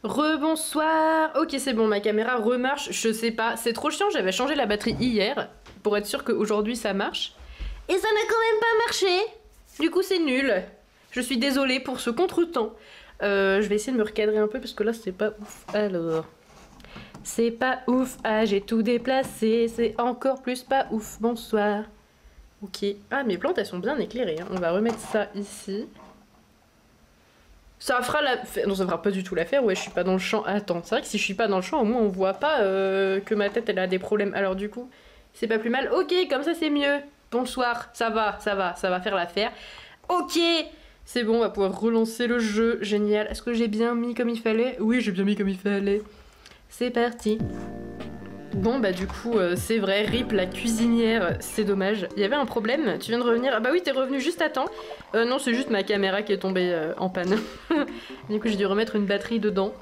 Rebonsoir. Ok, c'est bon, ma caméra remarche, je sais pas. C'est trop chiant, j'avais changé la batterie hier pour être sûr qu'aujourd'hui ça marche. Et ça n'a quand même pas marché. Du coup, c'est nul. Je suis désolée pour ce contretemps. Je vais essayer de me recadrer un peu parce que là, c'est pas ouf. Alors, c'est pas ouf. Ah, j'ai tout déplacé. C'est encore plus pas ouf. Bonsoir. Ok. Ah, mes plantes, elles sont bien éclairées. Hein. On va remettre ça ici. Ça fera la... Non, ça fera pas du tout l'affaire. Ouais, je suis pas dans le champ. Attends, c'est vrai que si je suis pas dans le champ, au moins on voit pas que ma tête, elle a des problèmes. Alors du coup, c'est pas plus mal. Ok, comme ça, c'est mieux. Bonsoir. Ça va faire l'affaire. Ok, c'est bon, on va pouvoir relancer le jeu. Génial. Est-ce que j'ai bien mis comme il fallait? Oui, j'ai bien mis comme il fallait. C'est parti. Bon bah du coup c'est vrai, rip la cuisinière, c'est dommage. Il y avait un problème, tu viens de revenir. Ah bah oui, t'es revenu juste à temps. Non, c'est juste ma caméra qui est tombée en panne. Du coup j'ai dû remettre une batterie dedans.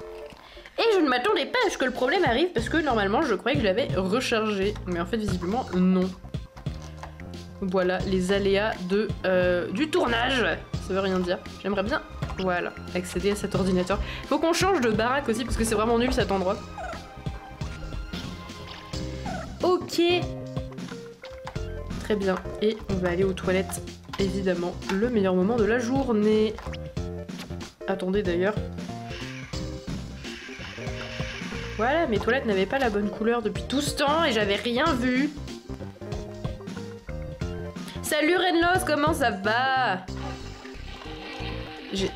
Et je ne m'attendais pas à ce que le problème arrive parce que normalement je croyais que je l'avais rechargé. Mais en fait visiblement non. Voilà les aléas de, du tournage. Ça veut rien dire. J'aimerais bien, voilà, accéder à cet ordinateur. Faut qu'on change de baraque aussi parce que c'est vraiment nul cet endroit. Ok. Très bien. Et on va aller aux toilettes, évidemment. Le meilleur moment de la journée. Attendez d'ailleurs. Voilà, mes toilettes n'avaient pas la bonne couleur depuis tout ce temps et j'avais rien vu. Salut Renlos, comment ça va?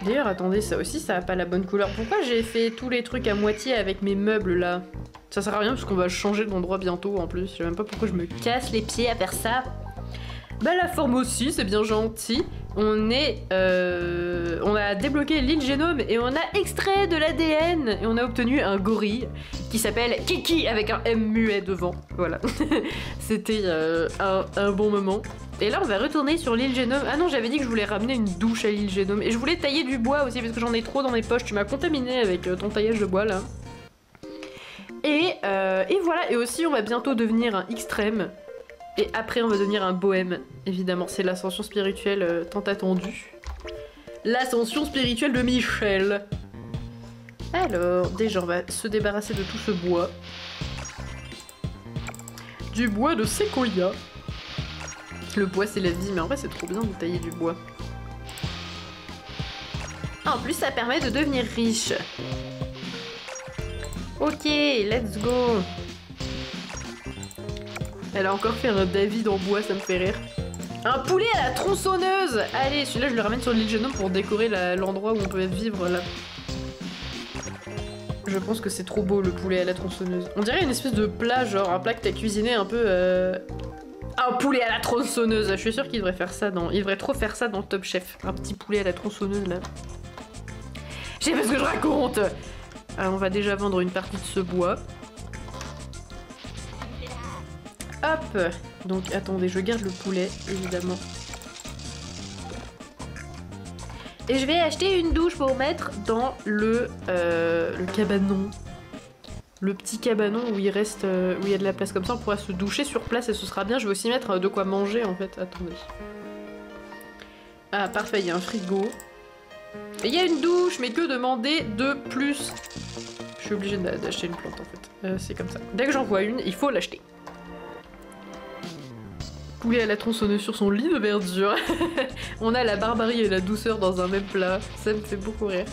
D'ailleurs, attendez, ça aussi, ça a pas la bonne couleur. Pourquoi j'ai fait tous les trucs à moitié avec mes meubles là? Ça sert à rien parce qu'on va changer d'endroit bientôt en plus. Je sais même pas pourquoi je me casse les pieds à faire ça. Bah la forme aussi, c'est bien gentil. On a débloqué l'île Génome et on a extrait de l'ADN et on a obtenu un gorille qui s'appelle Kiki avec un M muet devant. Voilà. C'était un bon moment. Et là on va retourner sur l'île Génome. Ah non, j'avais dit que je voulais ramener une douche à l'île Génome. Et je voulais tailler du bois aussi parce que j'en ai trop dans mes poches. Tu m'as contaminé avec ton taillage de bois là. Et voilà, et aussi on va bientôt devenir un extrême. Et après on va devenir un bohème, évidemment. C'est l'ascension spirituelle tant attendue. L'ascension spirituelle de Michel. Alors, déjà on va se débarrasser de tout ce bois. Du bois de séquoia. Le bois c'est la vie, mais en vrai c'est trop bien de tailler du bois. En plus ça permet de devenir riche. Ok, let's go. Elle a encore fait un David en bois, ça me fait rire. Un poulet à la tronçonneuse. Allez, celui-là je le ramène sur l'île Génome pour décorer l'endroit où on peut vivre là. Je pense que c'est trop beau le poulet à la tronçonneuse. On dirait une espèce de plat, genre un plat que t'as cuisiné un peu... Un poulet à la tronçonneuse. Je suis sûre qu'il devrait faire ça dans... Il devrait trop faire ça dans Top Chef. Un petit poulet à la tronçonneuse là. Je sais pas ce que je raconte. Alors on va déjà vendre une partie de ce bois. Hop. Donc attendez, je garde le poulet, évidemment. Et je vais acheter une douche pour mettre dans le cabanon. Le petit cabanon où il reste, où il y a de la place comme ça, on pourra se doucher sur place et ce sera bien. Je vais aussi mettre de quoi manger en fait, attendez. Ah parfait, il y a un frigo. Et il y a une douche, mais que demander de plus? Je suis obligée d'acheter une plante en fait. C'est comme ça. Dès que j'en vois une, il faut l'acheter. Poulet à la tronçonneuse sur son lit de verdure. On a la barbarie et la douceur dans un même plat. Ça me fait beaucoup rire.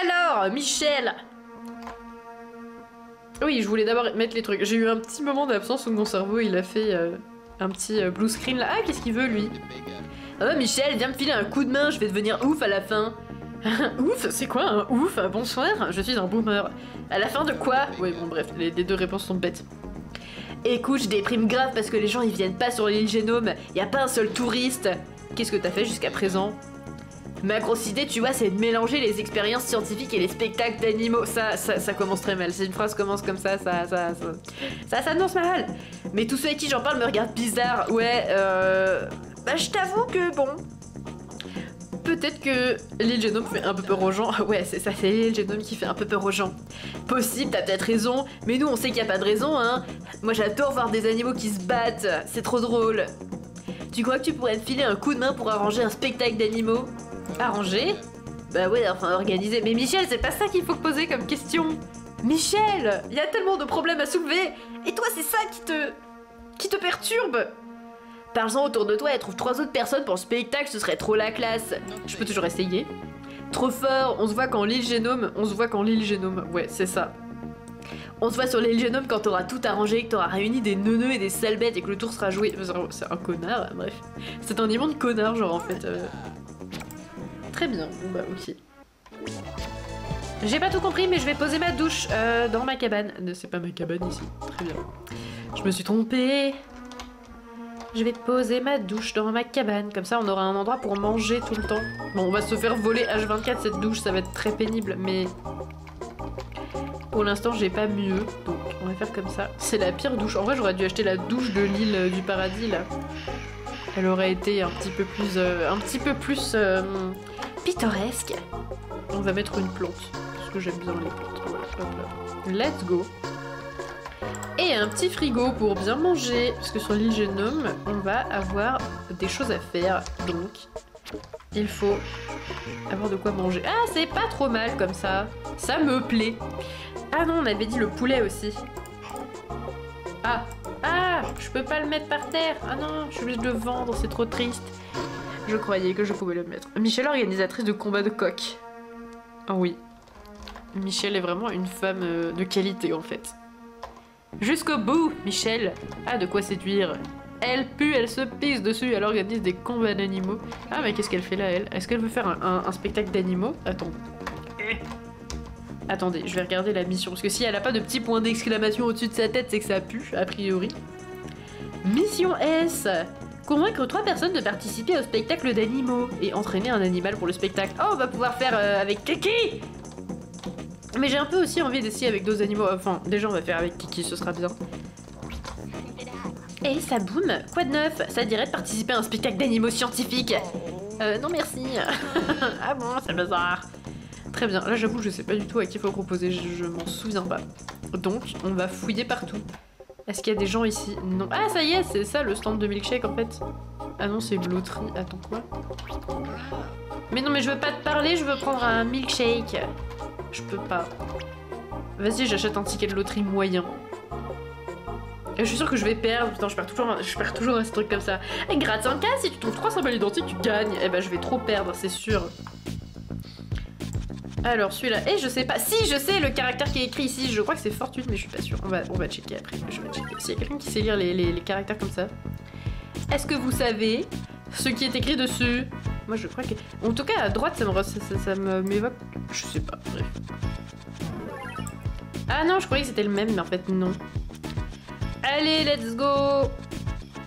Alors, Michel! Oui, je voulais d'abord mettre les trucs. J'ai eu un petit moment d'absence où mon cerveau il a fait un petit blue screen là. Ah, qu'est-ce qu'il veut lui? Oh Michel, viens me filer un coup de main, je vais devenir ouf à la fin. Ouf, c'est quoi un ouf? Bonsoir, je suis un boomer. À la fin de quoi? Oui, bon bref, les deux réponses sont bêtes. Écoute, je déprime grave parce que les gens ils viennent pas sur l'île Génome, y a pas un seul touriste. Qu'est-ce que t'as fait jusqu'à présent? Ma grosse idée, tu vois, c'est de mélanger les expériences scientifiques et les spectacles d'animaux. Ça commence très mal. Si une phrase commence comme ça s'annonce mal. Mais tous ceux avec qui j'en parle me regardent bizarre. Ouais, bah je t'avoue que bon... Peut-être que l'île Génome fait un peu peur aux gens. Ouais, c'est ça, c'est l'île Génome qui fait un peu peur aux gens. Possible, t'as peut-être raison, mais nous on sait qu'il n'y a pas de raison, hein. Moi j'adore voir des animaux qui se battent, c'est trop drôle. Tu crois que tu pourrais te filer un coup de main pour arranger un spectacle d'animaux? Arranger? Bah ouais, enfin organisé. Mais Michel, c'est pas ça qu'il faut poser comme question. Michel, il y a tellement de problèmes à soulever. Et toi, c'est ça qui te perturbe. Parle-en autour de toi et trouve 3 autres personnes pour le spectacle, ce serait trop la classe. Je peux toujours essayer. Trop fort, on se voit quand l'île Génome. Ouais, c'est ça. On se voit sur l'île Génome quand t'auras tout arrangé, que t'auras réuni des neuneux et des sales bêtes et que le tour sera joué. C'est un connard, bref. C'est un immense connard, genre en fait. Très bien, bon bah ok. J'ai pas tout compris, mais je vais poser ma douche dans ma cabane. C'est pas ma cabane ici, très bien. Je me suis trompée. Je vais poser ma douche dans ma cabane, comme ça on aura un endroit pour manger tout le temps. Bon, on va se faire voler H24 cette douche, ça va être très pénible, mais... Pour l'instant, j'ai pas mieux, donc on va faire comme ça. C'est la pire douche. En vrai, j'aurais dû acheter la douche de l'île du paradis, là. Elle aurait été un petit peu plus pittoresque. On va mettre une plante, parce que j'aime bien les plantes. Voilà, hop là. Let's go. Et un petit frigo pour bien manger, parce que sur l'île Génome, on va avoir des choses à faire, donc il faut avoir de quoi manger. Ah, c'est pas trop mal comme ça, ça me plaît. Ah non, on avait dit le poulet aussi. Ah, je peux pas le mettre par terre. Ah non, je suis obligée de le vendre, c'est trop triste. Je croyais que je pouvais le mettre. Michel, organisatrice de combat de coq. Ah oui. Michel est vraiment une femme de qualité en fait. Jusqu'au bout, Michel a de quoi séduire. Elle pue, elle se pisse dessus, elle organise des combats d'animaux. Ah mais qu'est-ce qu'elle fait là, elle? Est-ce qu'elle veut faire un spectacle d'animaux? Attends. Attendez, je vais regarder la mission, parce que si elle a pas de petit point d'exclamation au-dessus de sa tête, c'est que ça pue, a priori. Mission S. Convaincre 3 personnes de participer au spectacle d'animaux et entraîner un animal pour le spectacle. Oh, on va pouvoir faire avec Kiki. Mais j'ai un peu aussi envie d'essayer avec d'autres animaux. Enfin, déjà on va faire avec Kiki, ce sera bien. Et ça boum, quoi de neuf? Ça dirait de participer à un spectacle d'animaux scientifiques. Non merci. Ah bon, c'est bizarre. Très bien, là j'avoue je sais pas du tout à qui il faut proposer, je m'en souviens pas. Donc on va fouiller partout. Est-ce qu'il y a des gens ici? Non. Ah ça y est, c'est ça le stand de milkshake en fait. Ah non, c'est une loterie. Attends quoi? Mais non mais je veux pas te parler, je veux prendre un milkshake. Je peux pas. Vas-y, j'achète un ticket de loterie moyen. Et je suis sûre que je vais perdre. Putain, je perds toujours à ce truc comme ça. Et gratte 5K, si tu trouves 3 symboles identiques, tu gagnes. Eh ben, je vais trop perdre, c'est sûr. Alors, celui-là. Et je sais pas. Si, je sais le caractère qui est écrit ici. Je crois que c'est fortune, mais je suis pas sûre. On va checker après. Je vais checker. S'il y a quelqu'un qui sait lire les caractères comme ça. Est-ce que vous savez ce qui est écrit dessus? Moi, je crois que... En tout cas, à droite, ça m'évoque... Je sais pas, bref. Ah non, je croyais que c'était le même, mais en fait, non. Allez, let's go!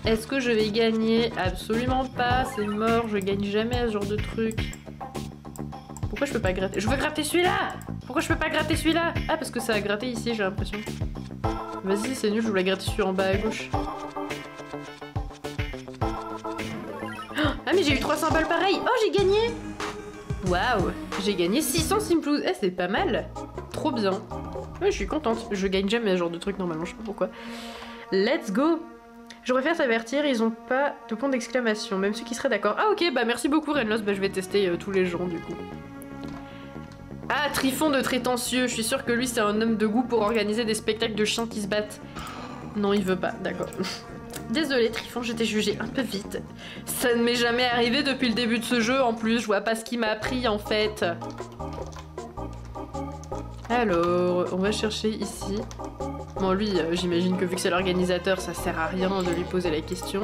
Est-ce que je vais gagner? Absolument pas, c'est mort, je gagne jamais à ce genre de truc. Pourquoi je peux pas gratter? Je veux gratter celui-là! Pourquoi je peux pas gratter celui-là? Ah, parce que ça a gratté ici, j'ai l'impression. Vas-y, c'est nul, je voulais gratter celui en bas à gauche. Ah mais j'ai eu 300 balles pareil. Oh j'ai gagné. Waouh, j'ai gagné 600 Simplouz. Eh c'est pas mal. Trop bien. Ouais je suis contente. Je gagne jamais ce genre de truc normalement, je sais pas pourquoi. Let's go. Je préfère t'avertir, ils ont pas de point d'exclamation, même ceux qui seraient d'accord. Ah ok, bah merci beaucoup Renlos, bah je vais tester tous les gens du coup. Ah Trifon de Trétencieux, je suis sûre que lui c'est un homme de goût pour organiser des spectacles de chiens qui se battent. Non il veut pas, d'accord. Désolée Trifon, j'étais jugée un peu vite. Ça ne m'est jamais arrivé depuis le début de ce jeu en plus, je vois pas ce qui m'a appris en fait. Alors, on va chercher ici. Bon lui, j'imagine que vu que c'est l'organisateur, ça sert à rien de lui poser la question.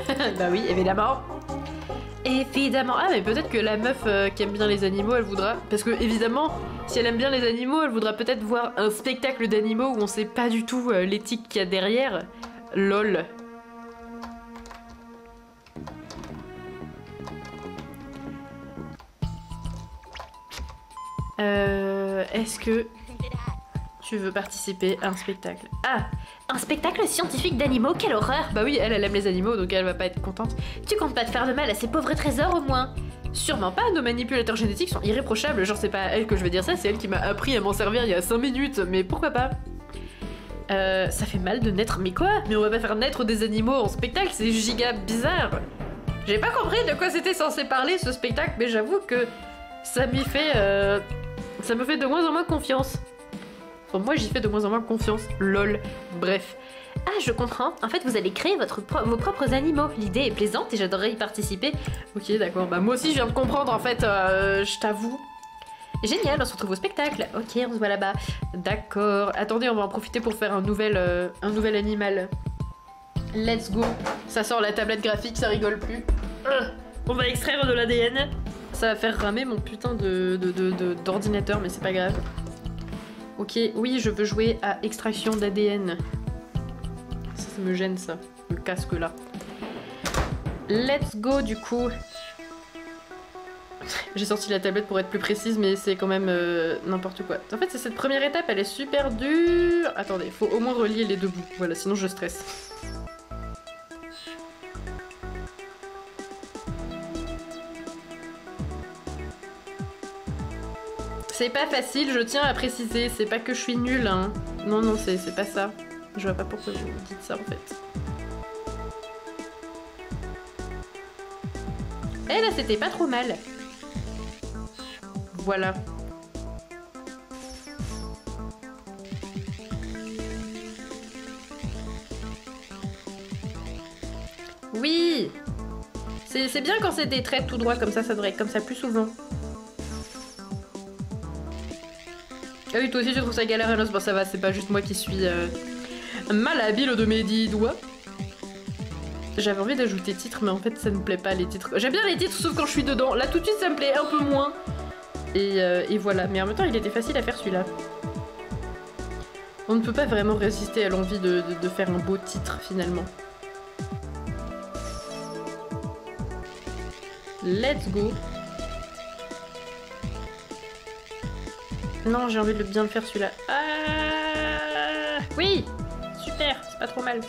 Bah oui, évidemment. Évidemment. Ah mais peut-être que la meuf qui aime bien les animaux, elle voudra... Parce que évidemment, si elle aime bien les animaux, elle voudra peut-être voir un spectacle d'animaux où on sait pas du tout l'éthique qu'il y a derrière. LOL. Est-ce que tu veux participer à un spectacle? Ah, un spectacle scientifique d'animaux, quelle horreur! Bah oui, elle aime les animaux, donc elle va pas être contente. Tu comptes pas te faire de mal à ces pauvres trésors au moins? Sûrement pas, nos manipulateurs génétiques sont irréprochables, genre c'est pas à elle que je veux dire ça, c'est elle qui m'a appris à m'en servir il y a 5 minutes, mais pourquoi pas? Ça fait mal de naître, mais quoi? Mais on va pas faire naître des animaux en spectacle, c'est giga bizarre. J'ai pas compris de quoi c'était censé parler ce spectacle, mais j'avoue que ça me fait de moins en moins confiance. Enfin, moi j'y fais de moins en moins confiance. Lol. Bref. Ah, je comprends. En fait, vous allez créer vos propres animaux. L'idée est plaisante et j'adorerais y participer. Ok, d'accord. Bah moi aussi je viens de comprendre en fait, je t'avoue. Génial, on se retrouve au spectacle. Ok, on se voit là-bas. D'accord. Attendez, on va en profiter pour faire un nouvel animal. Let's go. Ça sort la tablette graphique, ça rigole plus. On va extraire de l'ADN. Ça va faire ramer mon putain d'ordinateur, mais c'est pas grave. Ok, oui, je veux jouer à extraction d'ADN. Ça me gêne, ça. Le casque là. Let's go, du coup. J'ai sorti la tablette pour être plus précise, mais c'est quand même n'importe quoi. En fait, c'est cette première étape, elle est super dure. Attendez, faut au moins relier les deux bouts. Voilà, sinon je stresse. C'est pas facile, je tiens à préciser. C'est pas que je suis nulle, hein. Non, non, c'est pas ça. Je vois pas pourquoi vous dites ça, en fait. Eh là, c'était pas trop mal. Voilà. Oui. C'est bien quand c'est des traits tout droits comme ça devrait être comme ça plus souvent. Ah oui, toi aussi tu trouves ça galère, Anos? Bon ça va, c'est pas juste moi qui suis malhabile de mes 10 doigts. J'avais envie d'ajouter titres, mais en fait ça me plaît pas les titres. J'aime bien les titres sauf quand je suis dedans. Là tout de suite ça me plaît un peu moins. Et voilà, mais en même temps il était facile à faire celui-là. On ne peut pas vraiment résister à l'envie de faire un beau titre finalement. Let's go. Non, j'ai envie de bien le faire celui-là. Ah oui, super, c'est pas trop mal.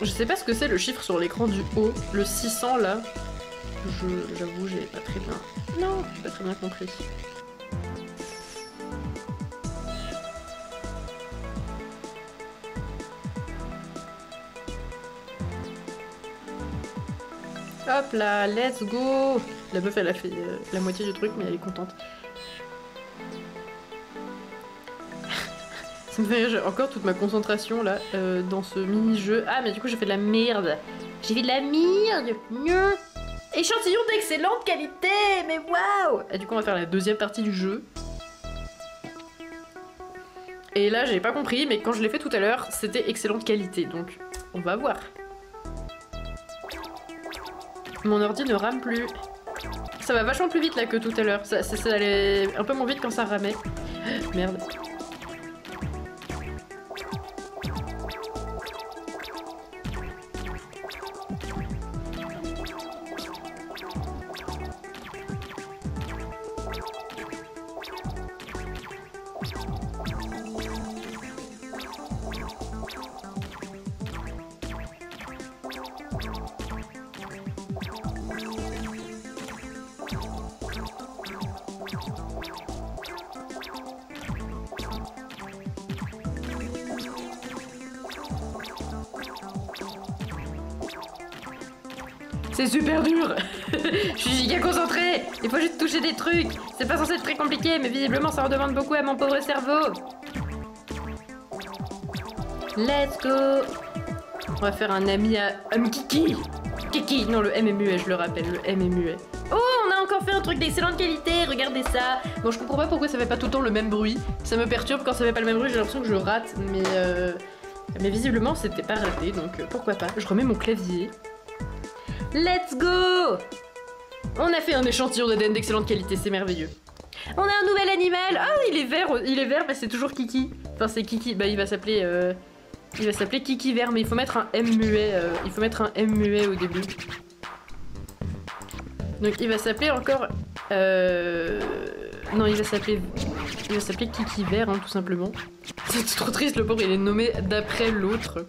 Je sais pas ce que c'est le chiffre sur l'écran du haut, le 600 là. J'avoue, j'ai pas très bien. Non, j'ai pas très bien compris. Hop là, let's go. La meuf elle a fait la moitié du truc mais elle est contente. Ça me fait rire, j'ai encore toute ma concentration là dans ce mini-jeu. Ah mais du coup j'ai fait de la merde. J'ai fait de la merde. Mieux. Échantillon d'excellente qualité. Mais waouh. Et du coup on va faire la deuxième partie du jeu. Et là j'ai pas compris mais quand je l'ai fait tout à l'heure c'était excellente qualité donc on va voir. Mon ordi ne rame plus. Ça va vachement plus vite là que tout à l'heure. Ça allait un peu moins vite quand ça ramait. Merde. C'est super dur. Je suis giga concentrée. Il faut juste toucher des trucs. C'est pas censé être très compliqué, mais visiblement ça en demande beaucoup à mon pauvre cerveau. Let's go. On va faire un ami à Kiki. Kiki, non le M est muet, je le rappelle, le M est muet. Oh, on a encore fait un truc d'excellente qualité, regardez ça. Bon, je comprends pas pourquoi ça fait pas tout le temps le même bruit. Ça me perturbe quand ça fait pas le même bruit, j'ai l'impression que je rate, mais visiblement c'était pas raté, donc pourquoi pas. Je remets mon clavier. Let's go. On a fait un échantillon d'ADN d'excellente qualité, c'est merveilleux. On a un nouvel animal. Ah, il est vert, mais c'est toujours Kiki. Enfin, c'est Kiki, bah il va s'appeler Kiki vert, mais il faut mettre un M muet, au début. Donc il va s'appeler encore... Non, il va s'appeler Kiki vert, hein, tout simplement. C'est trop triste, le pauvre, il est nommé d'après l'autre.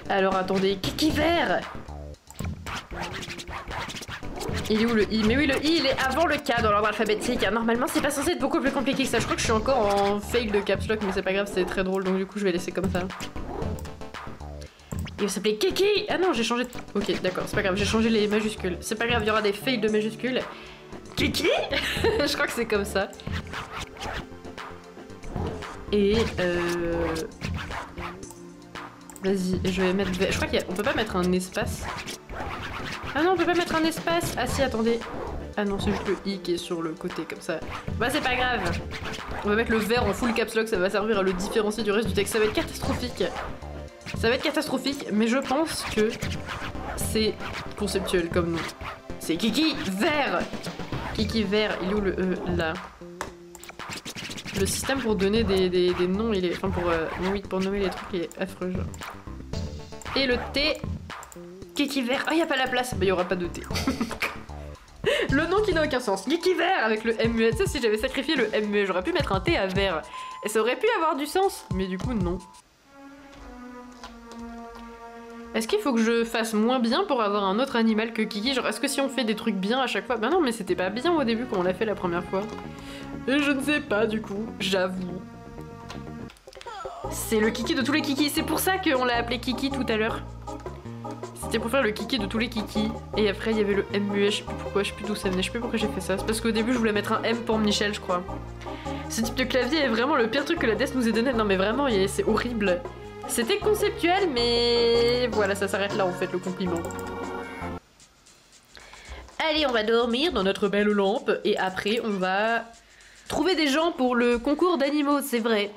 Alors attendez, Kiki vert. Il est où le I? Mais oui, le I, il est avant le K dans l'ordre alphabétique. Normalement, c'est pas censé être beaucoup plus compliqué que ça. Je crois que je suis encore en fail de caps lock, mais c'est pas grave, c'est très drôle, donc du coup, je vais laisser comme ça. Il va s'appeler Kiki. Ah non, j'ai changé... Ok, d'accord, c'est pas grave, j'ai changé les majuscules. C'est pas grave, il y aura des fails de majuscules. Kiki. Je crois que c'est comme ça. Et vas-y, je vais mettre... Je crois qu'on peut pas mettre un espace. Ah non, on peut pas mettre un espace. Ah si, attendez. Ah non, c'est juste le i qui est sur le côté, comme ça. Bah c'est pas grave. On va mettre le vert en full caps lock, ça va servir à le différencier du reste du texte. Ça va être catastrophique. Ça va être catastrophique, mais je pense que c'est conceptuel comme nom. C'est Kiki Vert. Kiki Vert, il est où le E? Là. Le système pour donner des noms, il est... Enfin, pour nommer les trucs, il est affreux, genre. Et le T... Kiki Vert. Ah, il n'y a pas la place. Bah, il n'y aura pas de T. Le nom qui n'a aucun sens. Kiki Vert avec le M muet. Tu sais, si j'avais sacrifié le M muet, j'aurais pu mettre un T à vert. Et ça aurait pu avoir du sens. Mais du coup, non. Est-ce qu'il faut que je fasse moins bien pour avoir un autre animal que Kiki? Genre, est-ce que si on fait des trucs bien à chaque fois... Bah non, mais c'était pas bien au début quand on l'a fait la première fois. Et je ne sais pas, du coup. J'avoue. C'est le Kiki de tous les Kikis. C'est pour ça qu'on l'a appelé Kiki tout à l'heure. C'était pour faire le Kiki de tous les Kikis. Et après, il y avait le M muet. Je sais plus pourquoi, je sais plus d'où ça venait. Je sais plus pourquoi j'ai fait ça. C'est parce qu'au début, je voulais mettre un M pour Michel, je crois. Ce type de clavier est vraiment le pire truc que la Death nous ait donné. Non mais vraiment, c'est horrible. C'était conceptuel, mais voilà, ça s'arrête là en fait, le compliment. Allez, on va dormir dans notre belle lampe. Et après, on va trouver des gens pour le concours d'animaux, c'est vrai.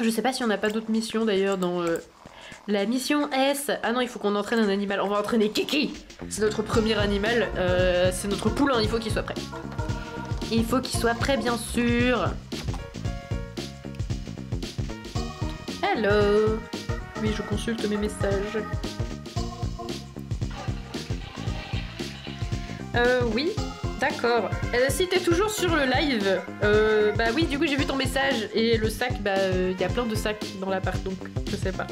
Je sais pas si on n'a pas d'autres missions d'ailleurs dans la mission S. Ah non, il faut qu'on entraîne un animal. On va entraîner Kiki. C'est notre premier animal. C'est notre poulain, il faut qu'il soit prêt. Il faut qu'il soit prêt, bien sûr. Hello. Oui, je consulte mes messages. Oui, d'accord. Si t'es toujours sur le live, bah oui, du coup j'ai vu ton message et le sac, bah y a plein de sacs dans l'appart, donc je sais pas.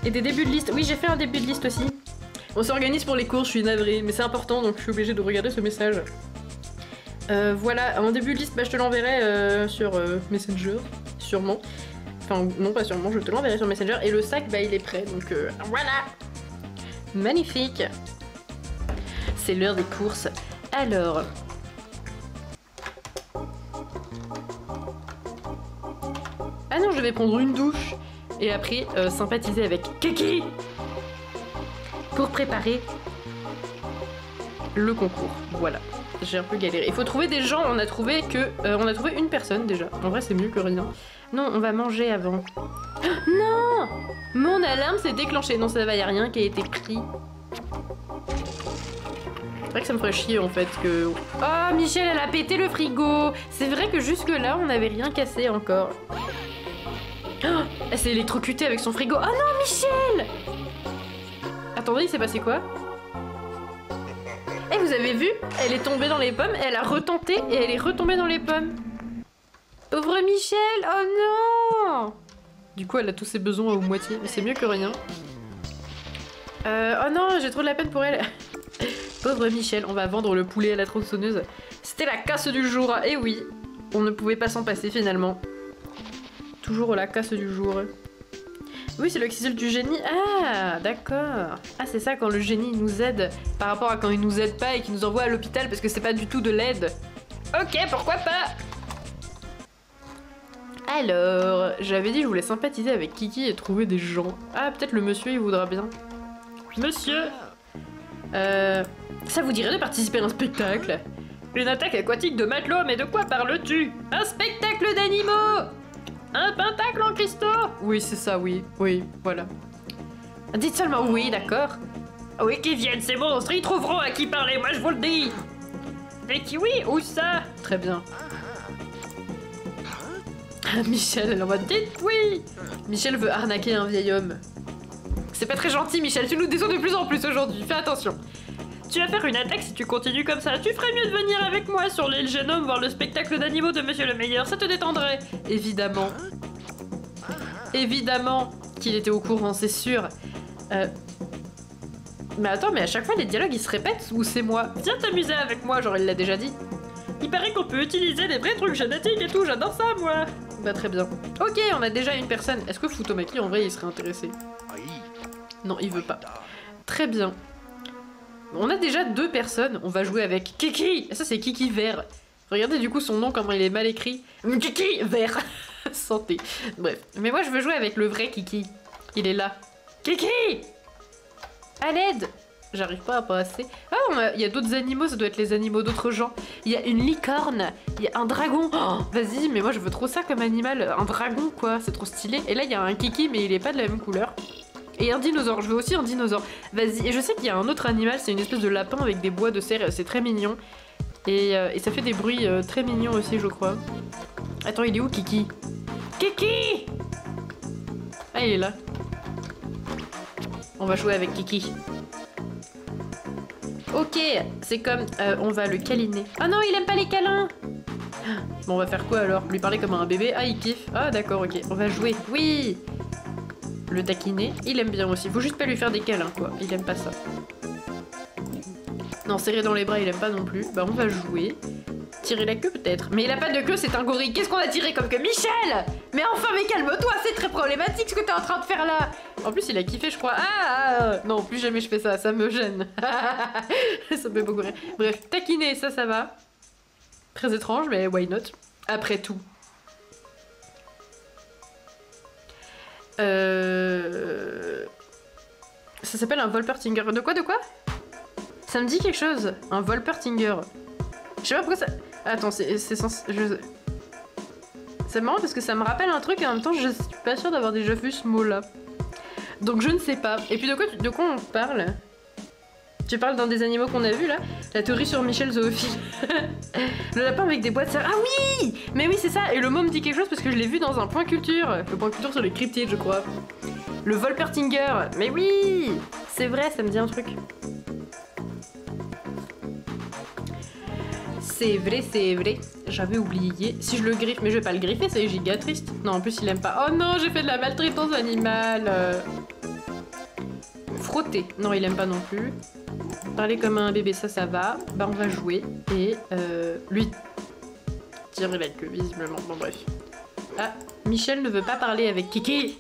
Et des débuts de liste. Oui, j'ai fait un début de liste aussi. On s'organise pour les courses, je suis navrée, mais c'est important, donc je suis obligée de regarder ce message. Voilà, en début de liste, bah je te l'enverrai sur Messenger, sûrement. Enfin, non, pas sûrement, je te l'enverrai sur Messenger. Et le sac, bah, il est prêt, donc voilà. Magnifique. C'est l'heure des courses. Alors... Ah non, je vais prendre une douche. Et après, sympathiser avec Kiki pour préparer le concours. Voilà. J'ai un peu galéré. Il faut trouver des gens. On a trouvé que... on a trouvé une personne, déjà. En vrai, c'est mieux que rien. Non, on va manger avant. Non! Mon alarme s'est déclenchée. Non, ça va, y a rien qui a été pris. C'est vrai que ça me ferait chier, en fait, que... Oh, Michel, elle a pété le frigo! C'est vrai que jusque-là, on n'avait rien cassé encore. Oh, elle s'est électrocutée avec son frigo. Oh non, Michel! Attendez, il s'est passé quoi? Eh, vous avez vu? Elle est tombée dans les pommes, elle a retenté et elle est retombée dans les pommes. Pauvre Michel! Oh non! Du coup, elle a tous ses besoins au moitié, mais c'est mieux que rien. Oh non, j'ai trop de la peine pour elle. Pauvre Michel, on va vendre le poulet à la tronçonneuse. C'était la casse du jour. Et oui, on ne pouvait pas s'en passer finalement. Toujours la casse du jour. Oui, c'est le xyl du génie. Ah, d'accord. Ah, c'est ça quand le génie nous aide par rapport à quand il nous aide pas et qu'il nous envoie à l'hôpital parce que c'est pas du tout de l'aide. Ok, pourquoi pas? Alors, j'avais dit que je voulais sympathiser avec Kiki et trouver des gens. Ah, peut-être le monsieur, il voudra bien. Monsieur! Ça vous dirait de participer à un spectacle? Une attaque aquatique de matelot, mais de quoi parles-tu? Un spectacle d'animaux! Un pentacle en cristaux? Oui, c'est ça, oui. Oui, voilà. Dites seulement oui, d'accord? Oui, qu'ils viennent, ces monstres, ils trouveront à qui parler, moi je vous le dis! Des kiwis, où ça? Très bien. Michel, elle en mode dites oui! Michel veut arnaquer un vieil homme. C'est pas très gentil, Michel, tu nous déçois de plus en plus aujourd'hui, fais attention. Tu vas faire une attaque si tu continues comme ça. Tu ferais mieux de venir avec moi sur l'île Génome voir le spectacle d'animaux de Monsieur le Meilleur, ça te détendrait. Évidemment. Évidemment qu'il était au courant, c'est sûr. Mais attends, mais à chaque fois les dialogues ils se répètent ou c'est moi? Viens t'amuser avec moi, genre il l'a déjà dit. Il paraît qu'on peut utiliser des vrais trucs génétiques et tout, j'adore ça moi. Bah très bien. Ok, on a déjà une personne. Est-ce que Futomaki en vrai il serait intéressé? Non, il veut pas. Très bien. On a déjà 2 personnes, on va jouer avec Kiki. Et ça c'est Kiki vert. Regardez du coup son nom comment il est mal écrit. Kiki vert. Santé. Bref. Mais moi je veux jouer avec le vrai Kiki. Il est là. Kiki! À l'aide! J'arrive pas à passer. Ah, il y a d'autres animaux, ça doit être les animaux d'autres gens. Il y a une licorne, il y a un dragon. Oh, vas-y, mais moi je veux trop ça comme animal. Un dragon quoi, c'est trop stylé. Et là il y a un Kiki mais il est pas de la même couleur. Et un dinosaure, je veux aussi un dinosaure. Vas-y, et je sais qu'il y a un autre animal, c'est une espèce de lapin avec des bois de serre, c'est très mignon. Et ça fait des bruits très mignons aussi, je crois. Attends, il est où Kiki? Kiki! Ah, il est là. On va jouer avec Kiki. Ok, c'est comme... on va le câliner. Ah non, il aime pas les câlins! Bon, on va faire quoi alors? Lui parler comme un bébé? Ah, il kiffe. Ah, d'accord, ok. On va jouer. Oui! Le taquiner. Il aime bien aussi. Faut juste pas lui faire des câlins, quoi. Il aime pas ça. Non, serrer dans les bras, il aime pas non plus. Bah, on va jouer. Tirer la queue, peut-être. Mais il a pas de queue, c'est un gorille. Qu'est-ce qu'on a tiré comme que Michel? Mais enfin, mais calme-toi, c'est très problématique ce que t'es en train de faire là. En plus, il a kiffé, je crois. Ah non, plus jamais je fais ça, ça me gêne. Ça me fait beaucoup rire. Bref, taquiner, ça va. Très étrange, mais why not? Après tout. Ça s'appelle un Volpertinger. De quoi? Ça me dit quelque chose. Un Volpertinger. Je sais pas pourquoi ça... Attends, c'est censé... C'est marrant parce que ça me rappelle un truc et en même temps je suis pas sûre d'avoir déjà vu ce mot-là. Donc je ne sais pas. Et puis de quoi on parle? Tu parles d'un des animaux qu'on a vu là? La théorie sur Michel zoophile. Le lapin avec des boîtes... Ah oui! Mais oui c'est ça. Et le mot me dit quelque chose parce que je l'ai vu dans un point culture. Le point culture sur les cryptides je crois. Le Volpertinger. Mais oui! C'est vrai, ça me dit un truc. C'est vrai, j'avais oublié. Si je le griffe, mais je vais pas le griffer, c'est giga triste. Non, en plus il aime pas. Oh non, j'ai fait de la maltraitance animale. Frotter, non il aime pas non plus. Parler comme un bébé, ça va. Bah on va jouer et lui tirer la queue visiblement. Bon bref. Ah, Michel ne veut pas parler avec Kiki.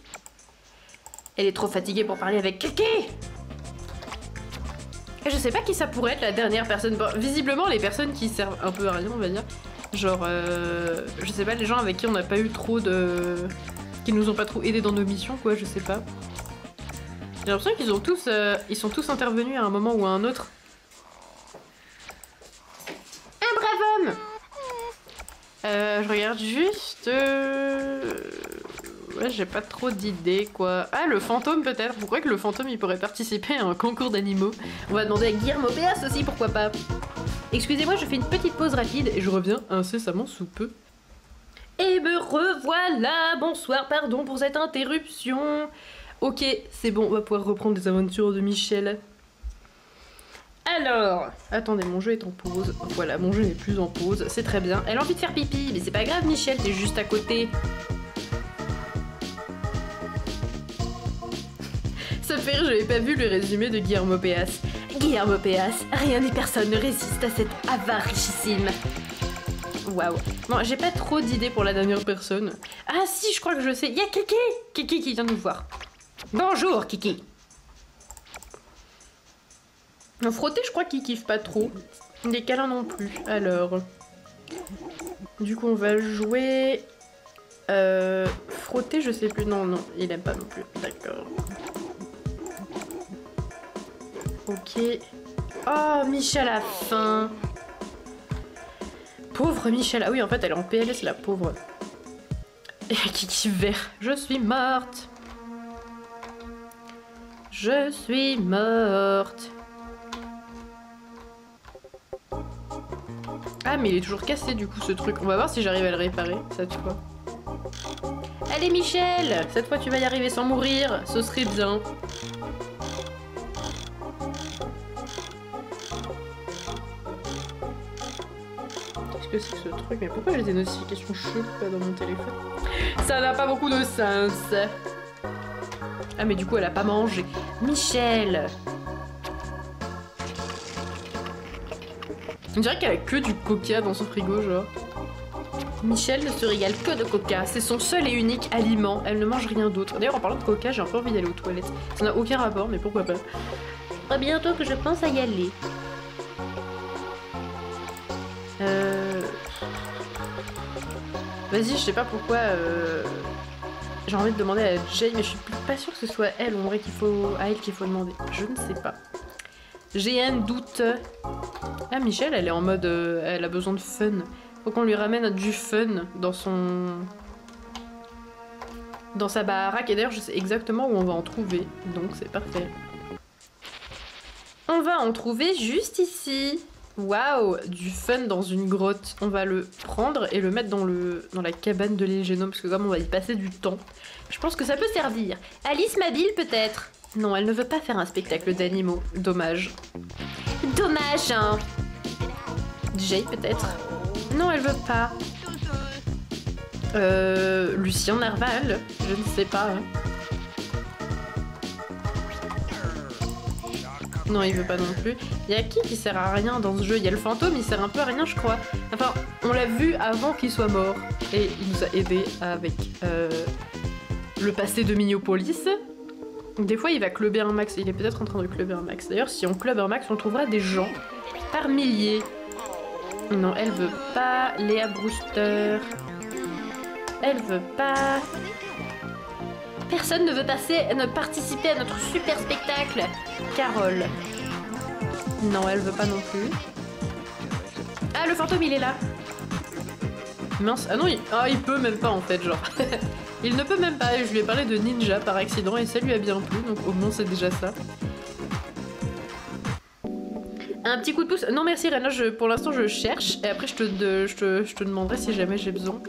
Elle est trop fatiguée pour parler avec Kiki. Et je sais pas qui ça pourrait être la dernière personne. Bon, visiblement, les personnes qui servent un peu à rien, on va dire. Genre, je sais pas, les gens avec qui on n'a pas eu trop de... qui nous ont pas trop aidés dans nos missions, quoi, je sais pas. J'ai l'impression qu'ils ont tous... ils sont tous intervenus à un moment ou à un autre. Un brave homme! Je regarde juste... Ouais, j'ai pas trop d'idées, quoi. Ah, le fantôme, peut-être. Pourquoi que le fantôme, il pourrait participer à un concours d'animaux? On va demander à Guillermo Péas aussi, pourquoi pas. Excusez-moi, je fais une petite pause rapide et je reviens incessamment sous peu. Et me revoilà. Bonsoir, pardon pour cette interruption. Ok, c'est bon, on va pouvoir reprendre des aventures de Michel. Alors, attendez, mon jeu est en pause. Voilà, mon jeu n'est plus en pause, c'est très bien. Elle a envie de faire pipi, mais c'est pas grave, Michel, t'es juste à côté. Ça fait rire, j'avais pas vu le résumé de Guillermo Péas. Guillermo Péas, rien ni personne ne résiste à cette avarichissime. Waouh. Bon, j'ai pas trop d'idées pour la dernière personne. Ah si, je crois que je sais. Il y a Kiki! Kiki qui vient nous voir. Bonjour, Kiki. Frotter, je crois qu'il kiffe pas trop. Les câlins non plus. Alors... Du coup, on va jouer... Frotter, je sais plus. Non, non, il aime pas non plus. D'accord. Ok. Oh, Michel a faim. Pauvre Michel. Ah oui, en fait, elle est en PLS, la pauvre. Et Kiki vert. Je suis morte. Je suis morte. Ah, mais il est toujours cassé, du coup, ce truc. On va voir si j'arrive à le réparer, cette fois. Allez, Michel! Cette fois, tu vas y arriver sans mourir. Ce serait bien. Qu'est-ce que c'est que ce truc? Mais pourquoi j'ai des notifications cheloues dans mon téléphone? Ça n'a pas beaucoup de sens. Ah, mais du coup, elle a pas mangé. Michel! On dirait qu'elle a que du coca dans son frigo, genre. Michel ne se régale que de coca, c'est son seul et unique aliment, elle ne mange rien d'autre. D'ailleurs en parlant de coca, j'ai un peu envie d'aller aux toilettes. Ça n'a aucun rapport, mais pourquoi pas. Pas bientôt que je pense à y aller. Vas-y, je sais pas pourquoi j'ai envie de demander à Jay, mais je suis pas sûre que ce soit elle, on dirait à elle qu'il faut demander. Je ne sais pas. J'ai un doute. Ah, Michel, elle est en mode... elle a besoin de fun. Faut qu'on lui ramène du fun dans sa baraque. Et d'ailleurs, je sais exactement où on va en trouver. Donc, c'est parfait. On va en trouver juste ici. Waouh, du fun dans une grotte. On va le prendre et le mettre dans la cabane de l'île Génome. Parce que comme on va y passer du temps, je pense que ça peut servir. Alice Mabille, peut-être? Non, elle ne veut pas faire un spectacle d'animaux. Dommage. Dommage, hein. Jay, peut-être? Non, elle veut pas. Lucien Narval, je ne sais pas. Hein. Non, il veut pas non plus. Il y a qui sert à rien dans ce jeu? Il y a le fantôme, il sert un peu à rien, je crois. Enfin, on l'a vu avant qu'il soit mort. Et il nous a aidé avec le passé de Miniopolis. Des fois, il va clubber un max. Il est peut-être en train de clubber un max. D'ailleurs, si on club un max, on trouvera des gens par milliers. Non, elle veut pas. Léa Brewster. Elle veut pas. Personne ne veut participer à notre super spectacle. Carole. Non, elle veut pas non plus. Ah, le fantôme, il est là. Mince. Ah non, il peut même pas en fait, genre. Il ne peut même pas. Je lui ai parlé de ninja par accident et ça lui a bien plu, donc au moins c'est déjà ça. Un petit coup de pouce. Non merci Rena, pour l'instant je cherche et après je te demanderai si jamais j'ai besoin.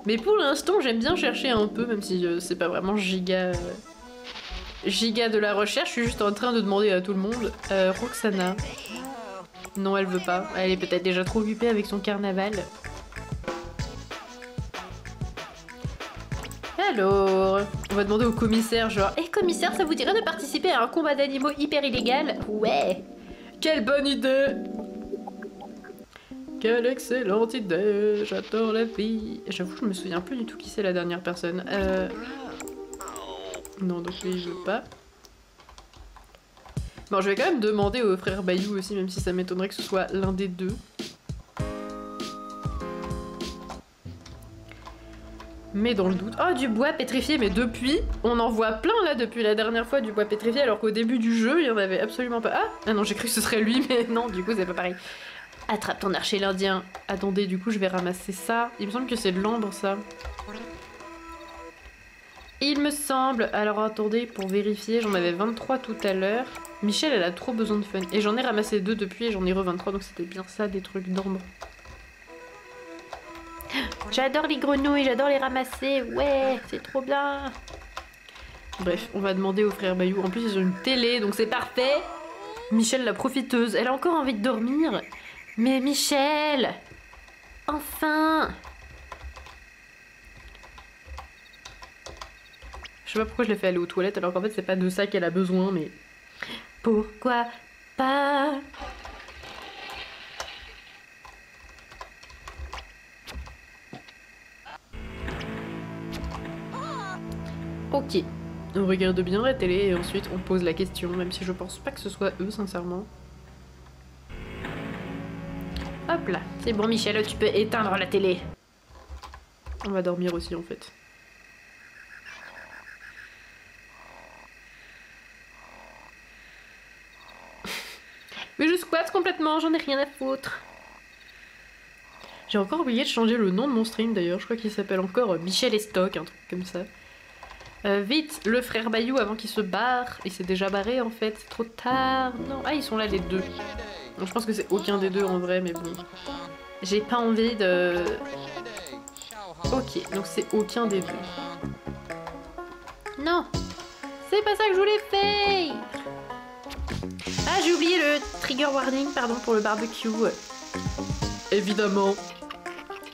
Mais pour l'instant j'aime bien chercher un peu, même si c'est pas vraiment giga de la recherche. Je suis juste en train de demander à tout le monde. Roxana. Non elle veut pas. Elle est peut-être déjà trop occupée avec son carnaval. Alors, on va demander au commissaire genre « commissaire, ça vous dirait de participer à un combat d'animaux hyper illégal ?» Ouais. Quelle bonne idée! Quelle excellente idée! J'adore la vie! J'avoue, je me souviens plus du tout qui c'est la dernière personne. Non, donc lui, il veut pas. Bon, je vais quand même demander au frère Bayou aussi, même si ça m'étonnerait que ce soit l'un des deux. Mais dans le doute... Oh, du bois pétrifié, mais depuis, on en voit plein là depuis la dernière fois du bois pétrifié, alors qu'au début du jeu, il y en avait absolument pas. Ah non, j'ai cru que ce serait lui, mais non, du coup, c'est pas pareil. Attrape ton archer l'Indien. Attendez, du coup, je vais ramasser ça. Il me semble que c'est de l'ambre, ça. Il me semble... Alors, attendez, pour vérifier, j'en avais 23 tout à l'heure. Michel, elle a trop besoin de fun. Et j'en ai ramassé 2 depuis, et j'en ai re 23, donc c'était bien ça, des trucs d'ambre. J'adore les grenouilles, j'adore les ramasser, ouais, c'est trop bien. Bref, on va demander au frère Bayou. En plus, ils ont une télé, donc c'est parfait. Michel, la profiteuse, elle a encore envie de dormir. Mais Michel, enfin. Je sais pas pourquoi je l'ai fait aller aux toilettes, alors qu'en fait, c'est pas de ça qu'elle a besoin, mais... Pourquoi pas? Ok, on regarde bien la télé et ensuite on pose la question, même si je pense pas que ce soit eux, sincèrement. Hop là, c'est bon Michel, tu peux éteindre la télé. On va dormir aussi en fait. Mais je squatte complètement, j'en ai rien à foutre. J'ai encore oublié de changer le nom de mon stream d'ailleurs, je crois qu'il s'appelle encore Michel et Stock, un truc comme ça. Vite, le frère Bayou avant qu'il se barre. Il s'est déjà barré en fait, c'est trop tard. Non, ah ils sont là les deux. Donc, je pense que c'est aucun des deux en vrai, mais bon. J'ai pas envie de... Ok, donc c'est aucun des deux. Non, c'est pas ça que je voulais faire. Ah, j'ai oublié le trigger warning, pardon, pour le barbecue. Évidemment.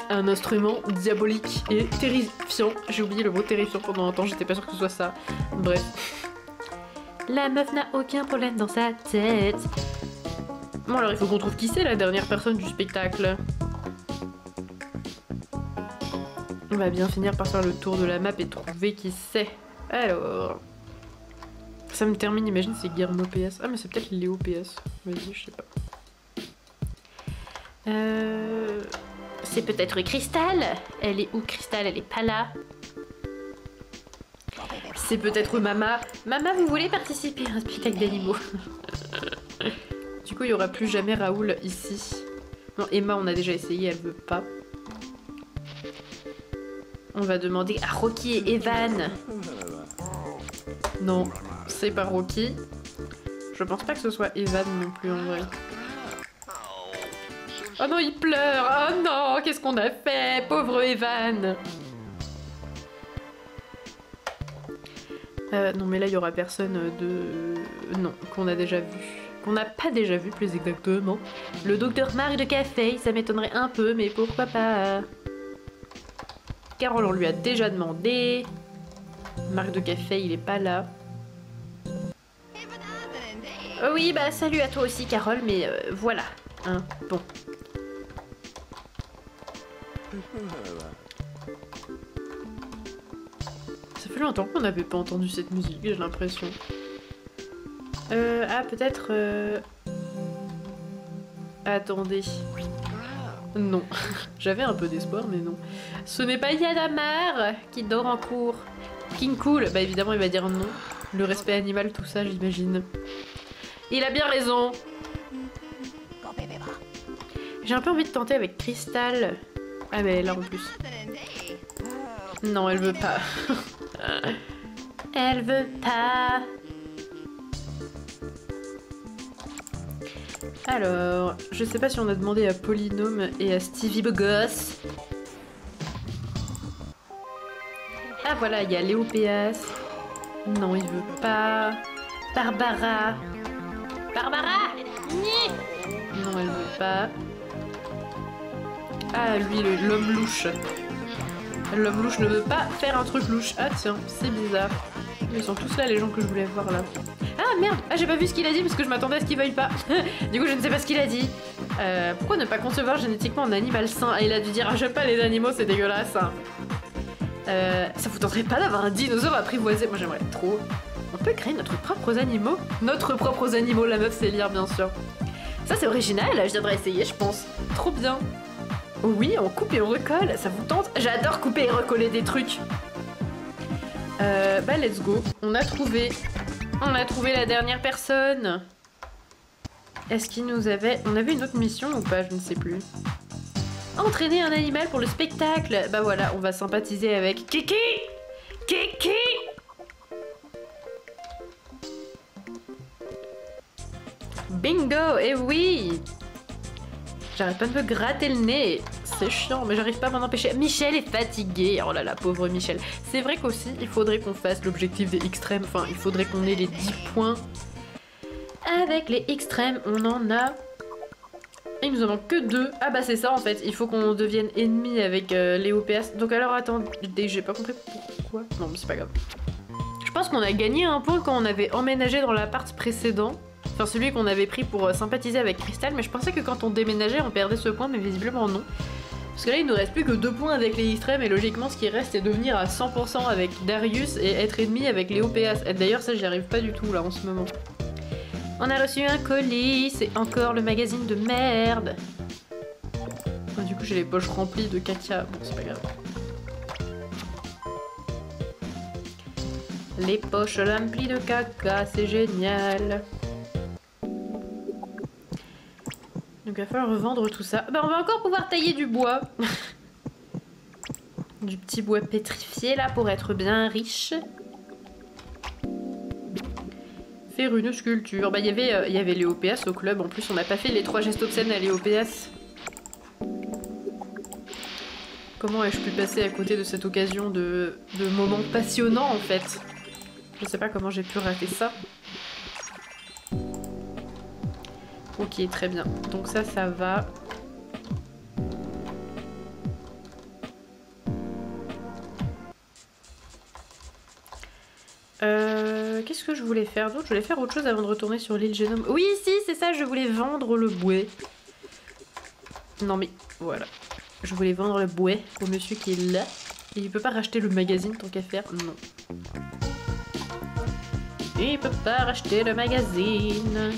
Un instrument diabolique et terrifiant. J'ai oublié le mot terrifiant pendant un temps, j'étais pas sûre que ce soit ça. Bref. La meuf n'a aucun problème dans sa tête. Bon alors il faut qu'on trouve qui c'est la dernière personne du spectacle. On va bien finir par faire le tour de la map et trouver qui c'est. Alors... Ça me termine, imagine c'est Guillermo PS. Ah mais c'est peut-être Léo PS. Vas-y, je sais pas. C'est peut-être Crystal. Elle est où Crystal? Elle est pas là. C'est peut-être Mama. Mama, vous voulez participer à un spectacle d'animaux? Du coup, il y aura plus jamais Raoul ici. Non, Emma, on a déjà essayé, elle veut pas. On va demander à Rocky et Evan. Non, c'est pas Rocky. Je pense pas que ce soit Evan non plus en vrai. Oh non, il pleure. Oh non, qu'est-ce qu'on a fait? Pauvre Evan. Non mais là il y aura personne de... Non, qu'on a déjà vu. Qu'on n'a pas déjà vu plus exactement. Le docteur Marc de Café, ça m'étonnerait un peu, mais pourquoi pas. Carole, on lui a déjà demandé. Marc de Café, il est pas là. Oh oui, bah salut à toi aussi Carole, mais voilà. Hein, bon. Ça fait longtemps qu'on n'avait pas entendu cette musique, j'ai l'impression. Ah, peut-être... Attendez. Non. J'avais un peu d'espoir, mais non. Ce n'est pas Yadamar qui dort en cours. King Cool, bah évidemment il va dire non. Le respect animal, tout ça, j'imagine. Il a bien raison. J'ai un peu envie de tenter avec Crystal. Ah mais là en plus. Non, elle veut pas. Elle veut pas. Alors, je sais pas si on a demandé à Polynôme et à Stevie Bogos. Ah voilà, il y a Léopéas. Non, il veut pas. Barbara. Barbara! Non, elle veut pas. Ah, lui, l'homme louche. L'homme louche ne veut pas faire un truc louche. Ah tiens, c'est bizarre. Ils sont tous là, les gens que je voulais voir là. Ah merde! Ah, j'ai pas vu ce qu'il a dit parce que je m'attendais à ce qu'il veuille pas. Du coup, je ne sais pas ce qu'il a dit. Pourquoi ne pas concevoir génétiquement un animal sain? Ah, il a dû dire, ah, j'aime pas les animaux, c'est dégueulasse. Ça vous tenterait pas d'avoir un dinosaure apprivoisé? Moi, j'aimerais trop. On peut créer notre propres animaux? Notre propres animaux, la meuf sait lire, bien sûr. Ça, c'est original, je viendrai essayer, je pense. Trop bien. Oui, on coupe et on recolle, ça vous tente? J'adore couper et recoller des trucs. Bah, let's go. On a trouvé la dernière personne. Est-ce qu'il nous avait... On avait une autre mission ou pas? Je ne sais plus. Entraîner un animal pour le spectacle. Bah voilà, on va sympathiser avec Kiki. Kiki. Bingo. Et oui. J'arrête pas de me gratter le nez. C'est chiant, mais j'arrive pas à m'en empêcher. Michel est fatigué. Oh là là, pauvre Michel. C'est vrai qu'aussi, il faudrait qu'on fasse l'objectif des extrêmes. Enfin, il faudrait qu'on ait les 10 points. Avec les extrêmes, on en a... Il nous en manque que 2. Ah bah c'est ça en fait. Il faut qu'on devienne ennemi avec les OPS. Donc alors attendez, j'ai pas compris pourquoi. Non mais c'est pas grave. Je pense qu'on a gagné un point quand on avait emménagé dans l'appart précédent. Enfin celui qu'on avait pris pour sympathiser avec Crystal. Mais je pensais que quand on déménageait on perdait ce point, mais visiblement non. Parce que là il nous reste plus que 2 points avec les extrêmes. Et logiquement ce qui reste c'est devenir à 100% avec Darius et être ennemi avec les OPS. Et d'ailleurs ça j'y arrive pas du tout là en ce moment. On a reçu un colis, c'est encore le magazine de merde. Oh, du coup j'ai les poches remplies de caca, bon c'est pas grave. Les poches remplies de caca, c'est génial. Donc il va falloir revendre tout ça. Bah on va encore pouvoir tailler du bois. Du petit bois pétrifié là pour être bien riche. Faire une sculpture. Bah il y avait les OPS au club, en plus on n'a pas fait les 3 gestes obscènes à les OPS. Comment ai-je pu passer à côté de cette occasion de moments passionnants en fait? Je sais pas comment j'ai pu rater ça. Ok, très bien. Donc ça va. Qu'est-ce que je voulais faire d'autre? Je voulais faire autre chose avant de retourner sur l'île Génome. Oui, si, c'est ça, je voulais vendre le bouet. Non mais, voilà. Je voulais vendre le bouet au monsieur qui est là. Et il peut pas racheter le magazine tant qu'à faire. Non. Il peut pas racheter le magazine.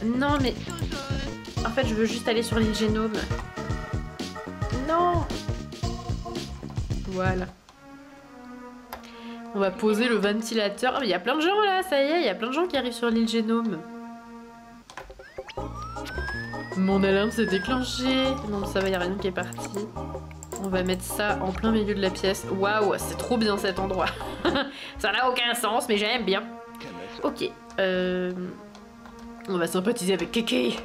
Non mais... En fait, je veux juste aller sur l'île Génome. Non. Voilà. On va poser le ventilateur. Ah, mais il y a plein de gens là, ça y est, il y a plein de gens qui arrivent sur l'île Génome. Mon alarme s'est déclenchée. Non, ça va, il y a rien qui est parti. On va mettre ça en plein milieu de la pièce. Waouh, c'est trop bien cet endroit. Ça n'a aucun sens, mais j'aime bien. Ok. On va sympathiser avec Kiki.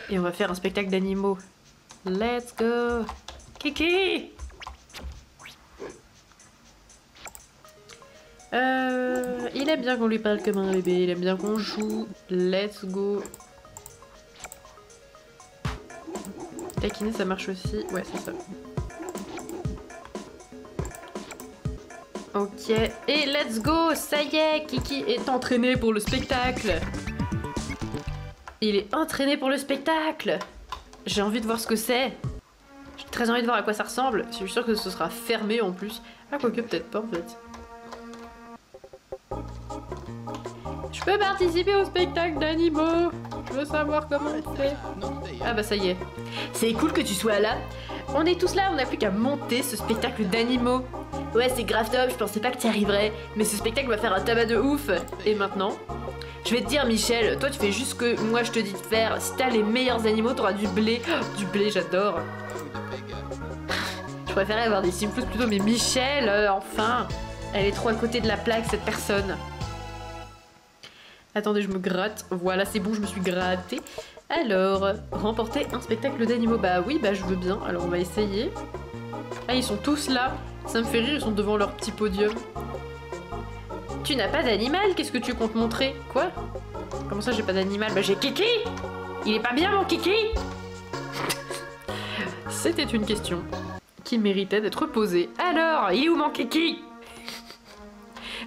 Et on va faire un spectacle d'animaux. Let's go. Kiki. Il aime bien qu'on lui parle comme un bébé. Il aime bien qu'on joue. Let's go. Taquiner, ça marche aussi. Ouais, c'est ça. Ok. Et let's go. Ça y est, Kiki est entraîné pour le spectacle. Il est entraîné pour le spectacle. J'ai envie de voir ce que c'est. J'ai très envie de voir à quoi ça ressemble. Je suis sûre que ce sera fermé en plus. Ah, quoique peut-être pas en fait. Je peux participer au spectacle d'animaux. Je veux savoir comment on fait. Ah bah ça y est. C'est cool que tu sois là. On est tous là, on n'a plus qu'à monter ce spectacle d'animaux. Ouais, c'est grave top, je pensais pas que tu y arriverais. Mais ce spectacle va faire un tabac de ouf. Et maintenant, je vais te dire, Michel, toi tu fais juste ce que moi je te dis de faire. Si t'as les meilleurs animaux, t'auras du blé. Oh, du blé, j'adore. Je préférais avoir des Simflous plutôt, mais Michel, enfin. Elle est trop à côté de la plaque, cette personne. Attendez, je me gratte. Voilà, c'est bon, je me suis grattée. Alors, remporter un spectacle d'animaux. Bah oui, bah je veux bien. Alors on va essayer. Ah, ils sont tous là. Ça me fait rire, ils sont devant leur petit podium. Tu n'as pas d'animal? Qu'est-ce que tu comptes montrer? Quoi? Comment ça, j'ai pas d'animal? Bah j'ai Kiki! Il est pas bien, mon Kiki? C'était une question qui méritait d'être posée. Alors, il est où mon Kiki?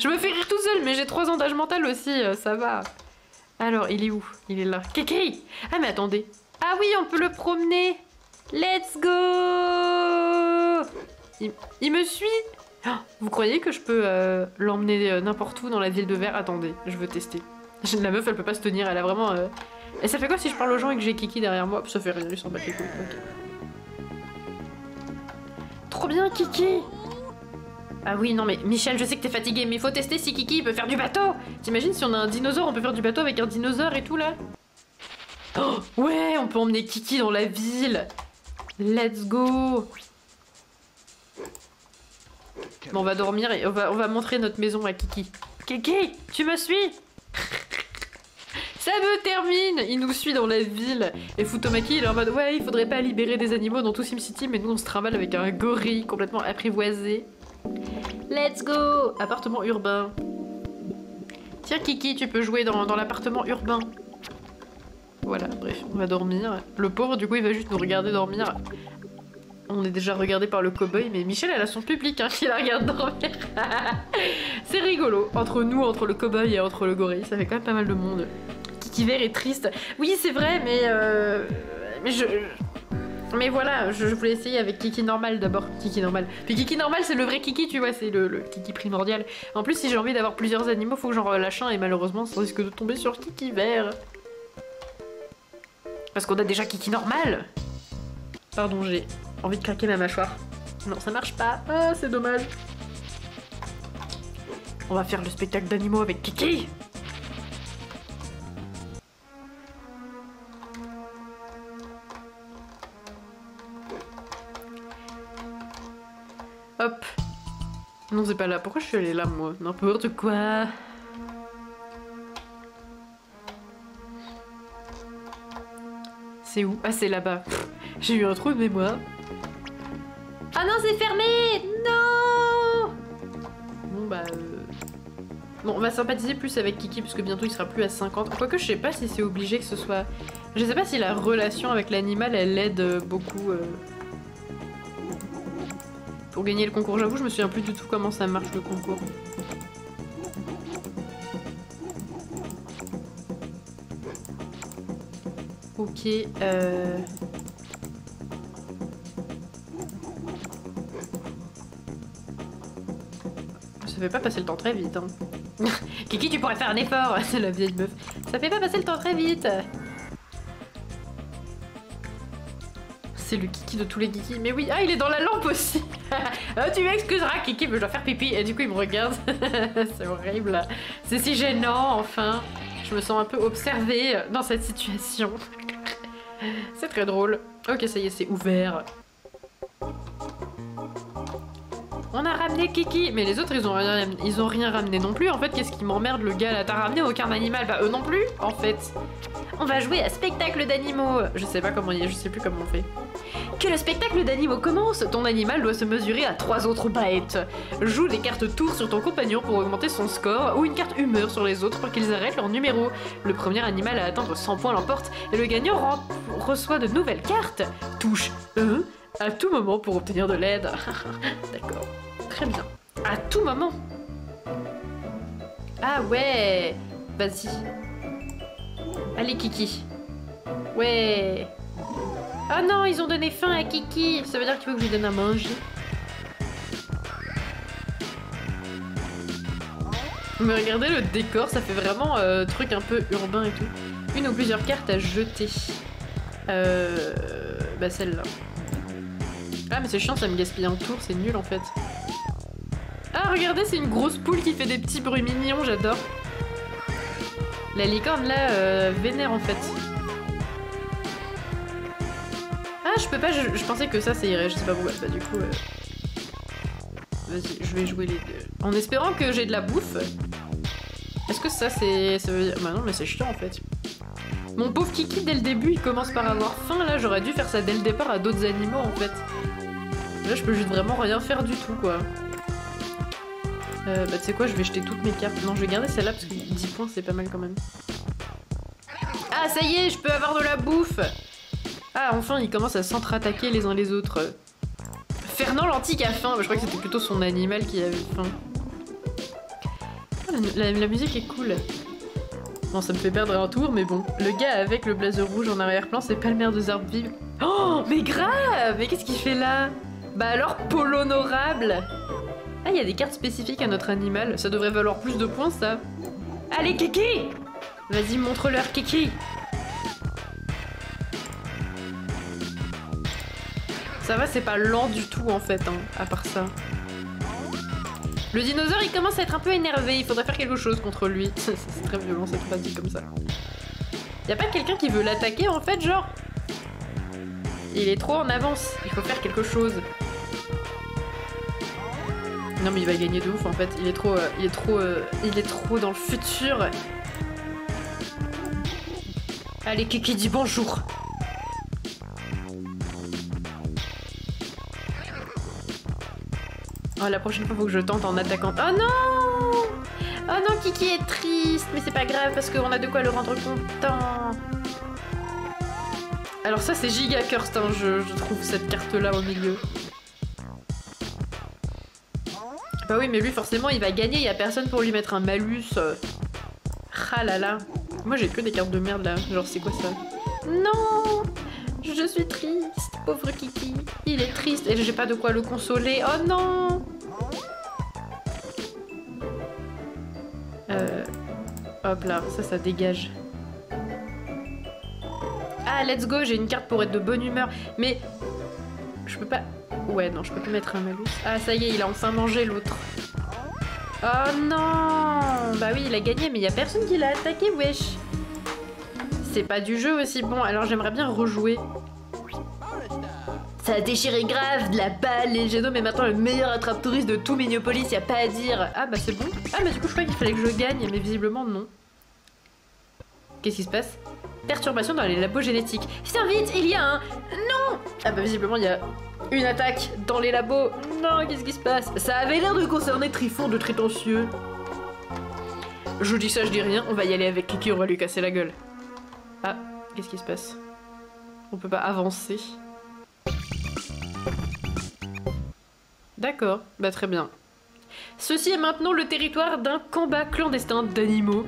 Je me fais rire tout seul, mais j'ai 3 ans d'âge mental aussi, ça va. Alors, il est où? Il est là. Kiki! Ah, mais attendez. Ah oui, on peut le promener! Let's go! Il me suit? Oh, vous croyez que je peux l'emmener n'importe où dans la ville de Verre? Attendez, je veux tester. La meuf, elle peut pas se tenir, elle a vraiment... Et ça fait quoi si je parle aux gens et que j'ai Kiki derrière moi? Ça fait rien, ils s'en battent les couilles. Okay. Trop bien, Kiki! Ah oui, non mais Michel, je sais que t'es fatigué, mais il faut tester si Kiki peut faire du bateau. T'imagines si on a un dinosaure, on peut faire du bateau avec un dinosaure et tout là? Oh, ouais, on peut emmener Kiki dans la ville. Let's go. Bon, on va dormir et on va montrer notre maison à Kiki. Kiki, tu me suis? Ça me termine. Il nous suit dans la ville. Et Futomaki, il est en mode, ouais, il faudrait pas libérer des animaux dans tout SimCity, mais nous on se trimballe avec un gorille complètement apprivoisé. Let's go! Appartement urbain. Tiens Kiki, tu peux jouer dans l'appartement urbain. Voilà, bref, on va dormir. Le pauvre, du coup, il va juste nous regarder dormir. On est déjà regardé par le cow-boy, mais Michel, elle a son public hein, qui la regarde dormir. C'est rigolo. Entre nous, entre le cow-boy et entre le gorille, ça fait quand même pas mal de monde. Kiki vert est triste. Oui, c'est vrai, mais voilà, je voulais essayer avec Kiki normal d'abord. Kiki normal. Puis Kiki normal, c'est le vrai Kiki, tu vois, c'est le Kiki primordial. En plus, si j'ai envie d'avoir plusieurs animaux, faut que j'en relâche un et malheureusement, ça risque de tomber sur Kiki vert. Parce qu'on a déjà Kiki normal. Pardon, j'ai envie de craquer ma mâchoire. Non, ça marche pas. Ah, c'est dommage. On va faire le spectacle d'animaux avec Kiki. Hop. Non, c'est pas là. Pourquoi je suis allée là, moi? N'importe quoi. C'est où? Ah, c'est là-bas. J'ai eu un trou de mémoire. Ah non, c'est fermé! Non! Bon, bah... Bon, on va sympathiser plus avec Kiki, parce que bientôt il sera plus à 50. Quoique, je sais pas si c'est obligé que ce soit... Je sais pas si la relation avec l'animal, elle aide beaucoup... pour gagner le concours. J'avoue, je me souviens plus du tout comment ça marche le concours. Ok, Ça fait pas passer le temps très vite, hein. Kiki, tu pourrais faire un effort. C'est la vieille meuf. Ça fait pas passer le temps très vite. C'est le Kiki de tous les Kiki. Mais oui, ah, il est dans la lampe aussi. Ah, tu m'excuseras, Kiki, mais je dois faire pipi. Et du coup, il me regarde. C'est horrible. C'est si gênant, enfin. Je me sens un peu observée dans cette situation. C'est très drôle. Ok, ça y est, c'est ouvert. On a ramené Kiki. Mais les autres, ils ont rien ramené non plus. En fait, qu'est-ce qui m'emmerde, le gars là? T'as ramené aucun animal? Bah, eux non plus, en fait. On va jouer à spectacle d'animaux. Je sais pas comment il est, je sais plus comment on fait. Que le spectacle d'animaux commence. Ton animal doit se mesurer à 3 autres bêtes. Joue des cartes tour sur ton compagnon pour augmenter son score, ou une carte humeur sur les autres pour qu'ils arrêtent leur numéro. Le premier animal à atteindre 100 points l'emporte, et le gagnant reçoit de nouvelles cartes. Touche 1 à tout moment pour obtenir de l'aide. D'accord. Très bien. À tout moment. Ah ouais. Vas-y. Allez, Kiki. Ouais. Oh non, ils ont donné faim à Kiki. Ça veut dire qu'il faut que je lui donne à manger. Mais regardez le décor, ça fait vraiment truc un peu urbain et tout. Une ou plusieurs cartes à jeter. Bah celle-là. Ah mais c'est chiant, ça me gaspille un tour, c'est nul en fait. Ah regardez, c'est une grosse poule qui fait des petits bruits mignons, j'adore. La licorne là, vénère en fait. Ah je peux pas, je pensais que ça irait, je sais pas pourquoi. Bah du coup... Vas-y, je vais jouer les deux. En espérant que j'ai de la bouffe. Est-ce que ça veut dire... Bah non mais c'est chiant en fait. Mon pauvre Kiki dès le début il commence par avoir faim là, j'aurais dû faire ça dès le départ à d'autres animaux en fait. Là je peux juste vraiment rien faire du tout quoi. Bah tu sais quoi, je vais jeter toutes mes cartes. Non je vais garder celle-là parce que 10 points c'est pas mal quand même. Ah ça y est, je peux avoir de la bouffe. Ah enfin ils commencent à s'entre-attaquer les uns les autres. Fernand l'antique a faim, je crois que c'était plutôt son animal qui avait faim. Ah, la musique est cool. Bon ça me fait perdre un tour mais bon. Le gars avec le blazer rouge en arrière-plan c'est pas le maire des arbres vifs. Oh mais grave. Mais qu'est-ce qu'il fait là? Bah alors Paul honorable. Ah, il y a des cartes spécifiques à notre animal. Ça devrait valoir plus de points, ça. Allez, Kiki! Vas-y, montre-leur, Kiki! Ça va, c'est pas lent du tout, en fait, hein, à part ça. Le dinosaure, il commence à être un peu énervé. Il faudrait faire quelque chose contre lui. C'est très violent, cette phrase dit comme ça. Y a pas quelqu'un qui veut l'attaquer, en fait, genre? Il est trop en avance. Il faut faire quelque chose. Non mais il va gagner de ouf en fait, il est trop dans le futur. Allez Kiki dis bonjour. Oh la prochaine fois faut que je tente en attaquant. Oh non. Oh non Kiki est triste, mais c'est pas grave parce qu'on a de quoi le rendre content. Alors ça c'est giga cursed hein, je trouve cette carte là au milieu. Bah oui, mais lui, forcément, il va gagner. Il y a personne pour lui mettre un malus. Ah là là. Moi, j'ai que des cartes de merde, là. Genre, c'est quoi ça? Non! Je suis triste, pauvre Kiki. Il est triste et j'ai pas de quoi le consoler. Oh non! Hop là, ça dégage. Ah, let's go, j'ai une carte pour être de bonne humeur. Mais... Je peux pas... Ouais, non, je peux pas mettre un malus. Ah, ça y est, il a enfin mangé l'autre. Oh non! Bah oui, il a gagné, mais il y a personne qui l'a attaqué, wesh. C'est pas du jeu aussi. Bon, alors j'aimerais bien rejouer. Ça a déchiré grave, de la balle, les génomes, mais maintenant le meilleur attrape-touriste de tout Miniopolis, y a pas à dire. Ah bah c'est bon. Ah bah du coup je croyais qu'il fallait que je gagne, mais visiblement non. Qu'est-ce qui se passe? Perturbation dans les labos génétiques. Putain vite, il y a un... Non! Ah bah visiblement il y a une attaque dans les labos. Non, qu'est-ce qui se passe? Ça avait l'air de concerner Trifon de Trétentieux. Je dis ça, je dis rien, on va y aller avec Kiki, on va lui casser la gueule. Ah, qu'est-ce qui se passe? On peut pas avancer. D'accord, bah très bien. Ceci est maintenant le territoire d'un combat clandestin d'animaux.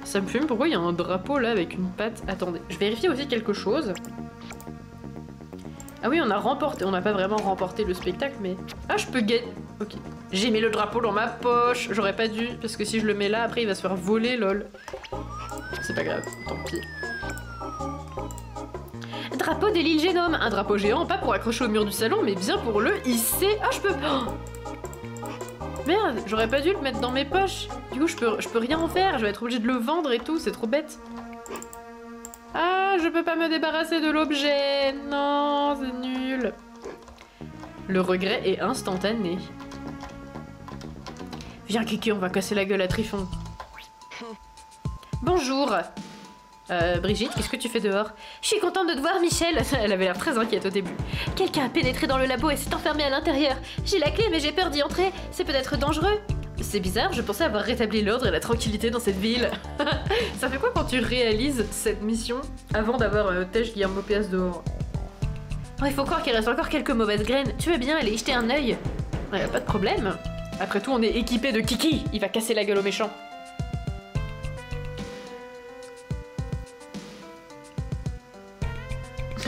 Ça me fume, pourquoi il y a un drapeau là avec une patte? Attendez, je vérifie aussi quelque chose. Ah oui, on a remporté, on n'a pas vraiment remporté le spectacle, mais... Ah, je peux gagner... Ok. J'ai mis le drapeau dans ma poche, j'aurais pas dû, parce que si je le mets là, après il va se faire voler, lol. C'est pas grave, tant pis. Drapeau de l'île Génome, un drapeau géant, pas pour accrocher au mur du salon, mais bien pour le hisser. Ah, je peux... Oh merde, j'aurais pas dû le mettre dans mes poches. Du coup, je peux rien en faire, je vais être obligée de le vendre et tout, c'est trop bête. Ah, je peux pas me débarrasser de l'objet. Non, c'est nul. Le regret est instantané. Viens, Kiki, on va casser la gueule à Trifon. Bonjour. Brigitte, qu'est-ce que tu fais dehors? Je suis contente de te voir, Michel. Elle avait l'air très inquiète au début. Quelqu'un a pénétré dans le labo et s'est enfermé à l'intérieur. J'ai la clé, mais j'ai peur d'y entrer. C'est peut-être dangereux. C'est bizarre, je pensais avoir rétabli l'ordre et la tranquillité dans cette ville. Ça fait quoi quand tu réalises cette mission avant d'avoir Tej Guillermo Péas dehors? Oh, il faut croire qu'il reste encore quelques mauvaises graines. Tu veux bien aller y jeter un œil? Ouais, pas de problème. Après tout, on est équipé de Kiki. Il va casser la gueule aux méchants.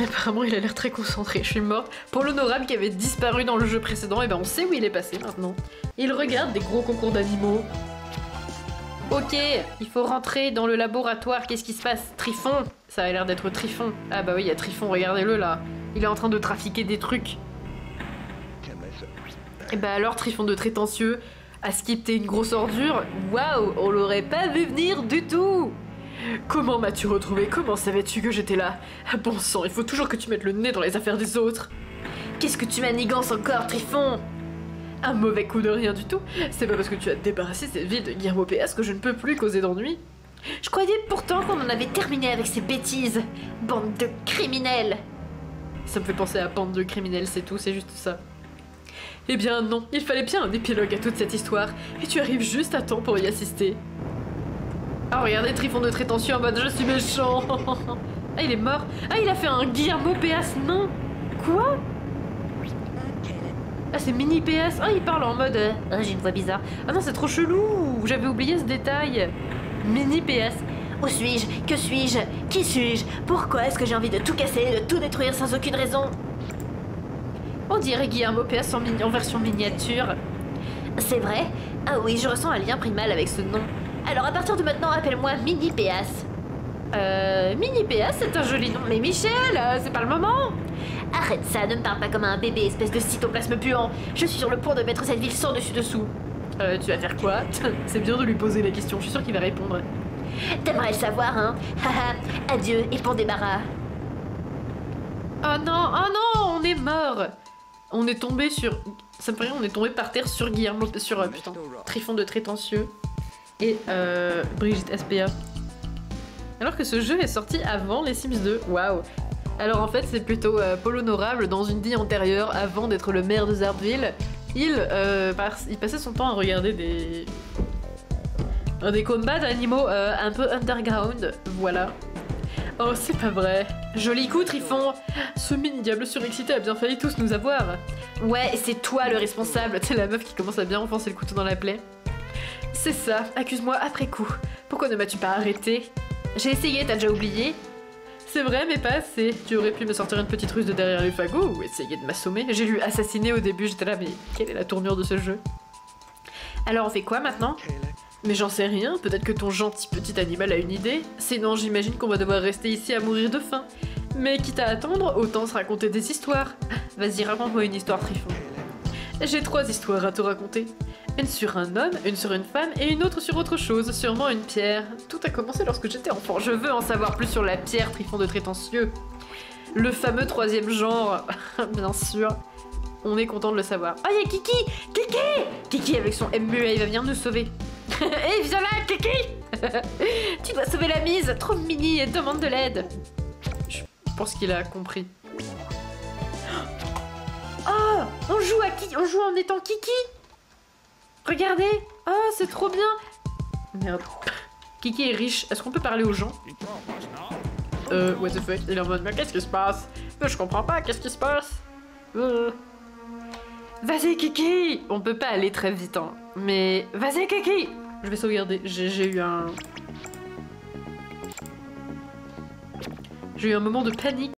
Apparemment, il a l'air très concentré. Je suis morte. Pour l'honorable qui avait disparu dans le jeu précédent, et ben on sait où il est passé maintenant. Il regarde des gros concours d'animaux. Ok, il faut rentrer dans le laboratoire. Qu'est-ce qui se passe? Trifon? Ça a l'air d'être Trifon. Ah bah oui, il y a Trifon, regardez-le là. Il est en train de trafiquer des trucs. Et bah alors, Trifon de Trétentieux, à skip t'es une grosse ordure? Waouh, on l'aurait pas vu venir du tout! Comment m'as-tu retrouvé? Comment savais-tu que j'étais là? Bon sang, il faut toujours que tu mettes le nez dans les affaires des autres. Qu'est-ce que tu manigances encore, Trifon? Un mauvais coup de rien du tout. C'est pas parce que tu as débarrassé cette ville de Guillermo Péas que je ne peux plus causer d'ennui. Je croyais pourtant qu'on en avait terminé avec ces bêtises. Bande de criminels. Ça me fait penser à bande de criminels, c'est tout, c'est juste ça. Eh bien non, il fallait bien un épilogue à toute cette histoire, et tu arrives juste à temps pour y assister. Ah, regardez Trifon de Trétentieux en mode je suis méchant. Ah, il est mort. Ah, il a fait un Guillermo Péas, non? Quoi? Ah, c'est Mini Péas. Ah, il parle en mode j'ai une voix bizarre. Ah non, c'est trop chelou. J'avais oublié ce détail. Mini Péas. Où suis-je? Que suis-je? Qui suis-je? Pourquoi est-ce que j'ai envie de tout casser, de tout détruire sans aucune raison? On dirait Guillermo Péas en version miniature. C'est vrai? Ah oui, je ressens un lien primal avec ce nom. Alors à partir de maintenant, appelle-moi Mini Péas. Mini Péas, c'est un joli nom. Mais Michel, c'est pas le moment. Arrête ça, ne me parle pas comme un bébé, espèce de cytoplasme puant. Je suis sur le point de mettre cette ville sans dessus-dessous. Tu vas faire quoi? C'est bien de lui poser la question, je suis sûre qu'il va répondre. T'aimerais le savoir, hein? Haha, adieu et bon débarras. Oh non, on est mort. On est tombé sur... Ça me fait rire, on est tombé par terre sur Guillermo... Sur, putain, Trifon de Trétentieux. Et Brigitte SPA. Alors que ce jeu est sorti avant les Sims 2. Waouh. Alors en fait c'est plutôt Paul Honorable dans une vie antérieure avant d'être le maire de Zardville. Il passait son temps à regarder des combats d'animaux un peu underground. Voilà. Oh c'est pas vrai. Joli coup Trifon. Ce mini-diable surexcité a bien failli tous nous avoir. Ouais, c'est toi le responsable. T'es la meuf qui commence à bien enfoncer le couteau dans la plaie. C'est ça, accuse-moi après coup. Pourquoi ne m'as-tu pas arrêté? J'ai essayé, t'as déjà oublié? C'est vrai, mais pas assez. Tu aurais pu me sortir une petite ruse de derrière les fagots ou essayer de m'assommer. J'ai lu assassiner au début, j'étais là, mais quelle est la tournure de ce jeu? Alors on fait quoi maintenant? Mais j'en sais rien, peut-être que ton gentil petit animal a une idée. Sinon j'imagine qu'on va devoir rester ici à mourir de faim. Mais quitte à attendre, autant se raconter des histoires. Vas-y, raconte-moi une histoire, Trifon. J'ai 3 histoires à te raconter. Une sur un homme, une sur une femme et une autre sur autre chose, sûrement une pierre. Tout a commencé lorsque j'étais enfant. Je veux en savoir plus sur la pierre, Trifon de Trétentieux. Le fameux 3e genre, bien sûr. On est content de le savoir. Oh, il y a Kiki! Kiki! Kiki avec son MUA, il va venir nous sauver. Hé, viens là, Kiki! Tu dois sauver la mise, trop mini et demande de l'aide. Je pense qu'il a compris. Oh, on joue à qui? On joue en étant Kiki? Regardez! Oh, c'est trop bien! Merde. Kiki est riche. Est-ce qu'on peut parler aux gens? What the fuck? Il est en mode, mais qu'est-ce qui se passe? Je comprends pas, qu'est-ce qui se passe? Vas-y, Kiki! On peut pas aller très vite, hein. Mais vas-y, Kiki! Je vais sauvegarder. J'ai eu un... J'ai eu un moment de panique.